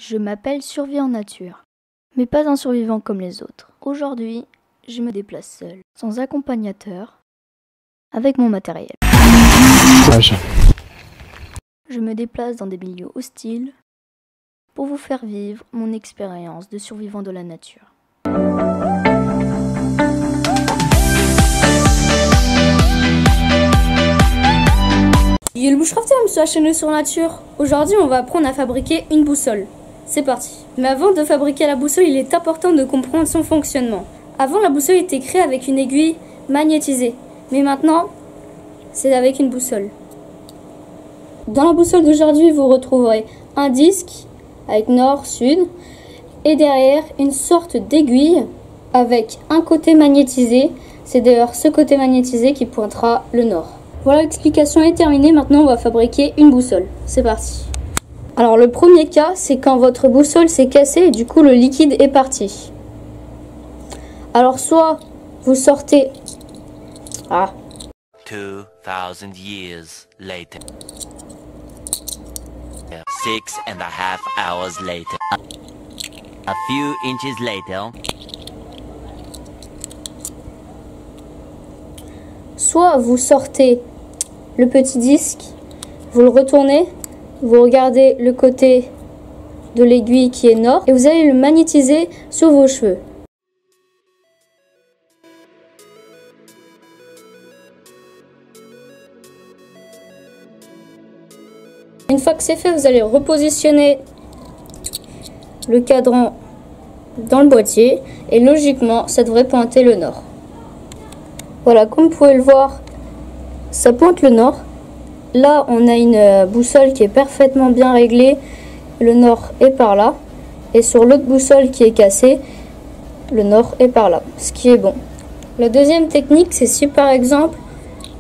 Je m'appelle Survie en nature, mais pas un survivant comme les autres. Aujourd'hui, je me déplace seul, sans accompagnateur, avec mon matériel. Je me déplace dans des milieux hostiles pour vous faire vivre mon expérience de survivant de la nature. Yo le bushcrafter, monsieur HNE sur nature. Aujourd'hui, on va apprendre à fabriquer une boussole. C'est parti. Mais avant de fabriquer la boussole, il est important de comprendre son fonctionnement. Avant, la boussole était créée avec une aiguille magnétisée. Mais maintenant, c'est avec une boussole. Dans la boussole d'aujourd'hui, vous retrouverez un disque avec nord, sud. Et derrière, une sorte d'aiguille avec un côté magnétisé. C'est d'ailleurs ce côté magnétisé qui pointera le nord. Voilà, l'explication est terminée. Maintenant, on va fabriquer une boussole. C'est parti. Alors, le premier cas, c'est quand votre boussole s'est cassée et du coup, le liquide est parti. Alors, soit vous sortez... 2000 years later. 6.5 hours later. A few inches later. Soit vous sortez le petit disque, vous le retournez, vous regardez le côté de l'aiguille qui est nord et vous allez le magnétiser sur vos cheveux. Une fois que c'est fait, vous allez repositionner le cadran dans le boîtier et logiquement, ça devrait pointer le nord. Voilà, comme vous pouvez le voir, ça pointe le nord. Là, on a une boussole qui est parfaitement bien réglée. Le nord est par là. Et sur l'autre boussole qui est cassée, le nord est par là, ce qui est bon. La deuxième technique, c'est si par exemple,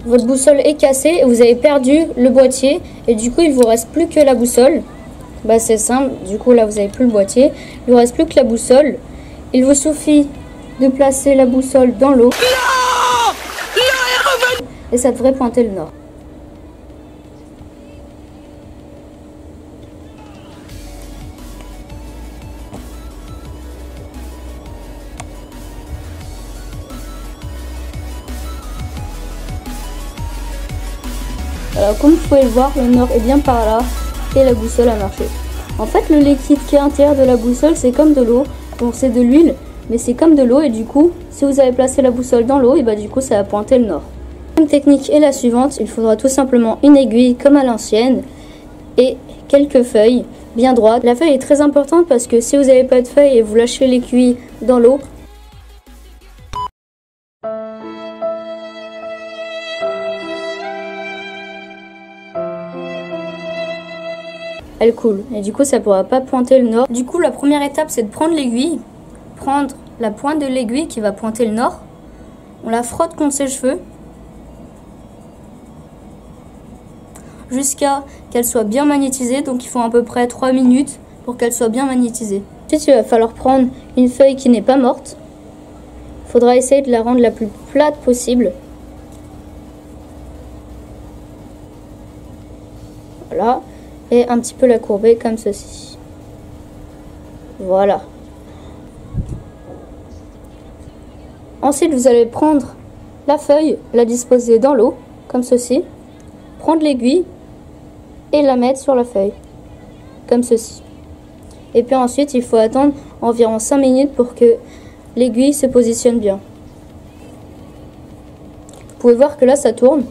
votre boussole est cassée et vous avez perdu le boîtier et du coup, il vous reste plus que la boussole. Bah, c'est simple, du coup, là, vous n'avez plus le boîtier. Il vous reste plus que la boussole. Il vous suffit de placer la boussole dans l'eau. Et ça devrait pointer le nord. Alors comme vous pouvez le voir, le nord est bien par là et la boussole a marché. En fait, le liquide qui est à l'intérieur de la boussole, c'est comme de l'eau. Bon, c'est de l'huile, mais c'est comme de l'eau et du coup, si vous avez placé la boussole dans l'eau, et bah du coup, ça va pointer le nord. La technique est la suivante, il faudra tout simplement une aiguille comme à l'ancienne et quelques feuilles bien droites. La feuille est très importante parce que si vous n'avez pas de feuille et vous lâchez l'aiguille dans l'eau, elle coule et du coup ça ne pourra pas pointer le nord. Du coup la première étape c'est de prendre l'aiguille, prendre la pointe de l'aiguille qui va pointer le nord, on la frotte contre ses cheveux jusqu'à qu'elle soit bien magnétisée, donc il faut à peu près 3 minutes pour qu'elle soit bien magnétisée. Ensuite il va falloir prendre une feuille qui n'est pas morte, il faudra essayer de la rendre la plus plate possible. Voilà. Et un petit peu la courber comme ceci. Voilà. Ensuite, vous allez prendre la feuille, la disposer dans l'eau, comme ceci. Prendre l'aiguille et la mettre sur la feuille, comme ceci. Et puis ensuite, il faut attendre environ 5 minutes pour que l'aiguille se positionne bien. Vous pouvez voir que là, ça tourne.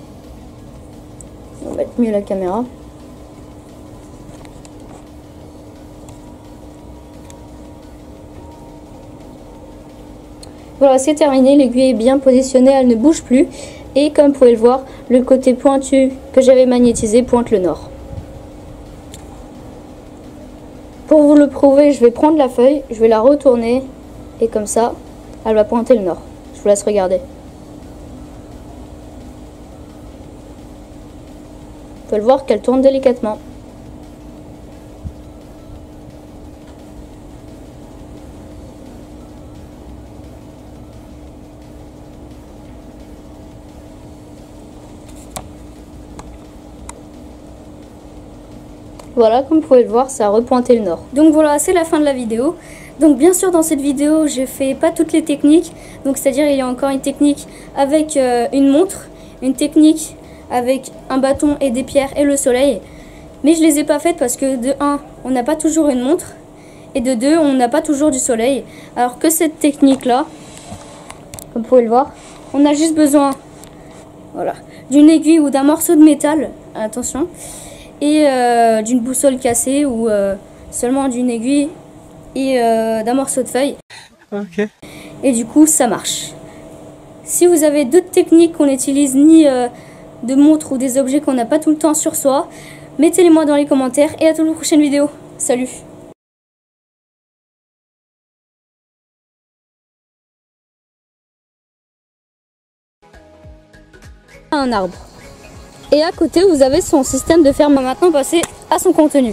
On va mettre mieux la caméra. Voilà, c'est terminé, l'aiguille est bien positionnée, elle ne bouge plus. Et comme vous pouvez le voir, le côté pointu que j'avais magnétisé pointe le nord. Pour vous le prouver, je vais prendre la feuille, je vais la retourner. Et comme ça, elle va pointer le nord. Je vous laisse regarder. Vous pouvez le voir qu'elle tourne délicatement. Voilà, comme vous pouvez le voir, ça a repointé le nord. Donc voilà, c'est la fin de la vidéo. Donc bien sûr, dans cette vidéo, je fais pas toutes les techniques. Donc c'est-à-dire, il y a encore une technique avec une montre, une technique avec un bâton et des pierres et le soleil. Mais je les ai pas faites parce que de 1, on n'a pas toujours une montre. Et de 2, on n'a pas toujours du soleil. Alors que cette technique-là, comme vous pouvez le voir, on a juste besoin, voilà, d'une aiguille ou d'un morceau de métal, attention, et d'une boussole cassée ou seulement d'une aiguille et d'un morceau de feuille. Ok. Et du coup, ça marche. Si vous avez d'autres techniques qu'on n'utilise ni de montres ou des objets qu'on n'a pas tout le temps sur soi, mettez-les-moi dans les commentaires et à toute la prochaine vidéo. Salut! Un arbre. Et à côté, vous avez son système de ferme. On va maintenant passer à son contenu.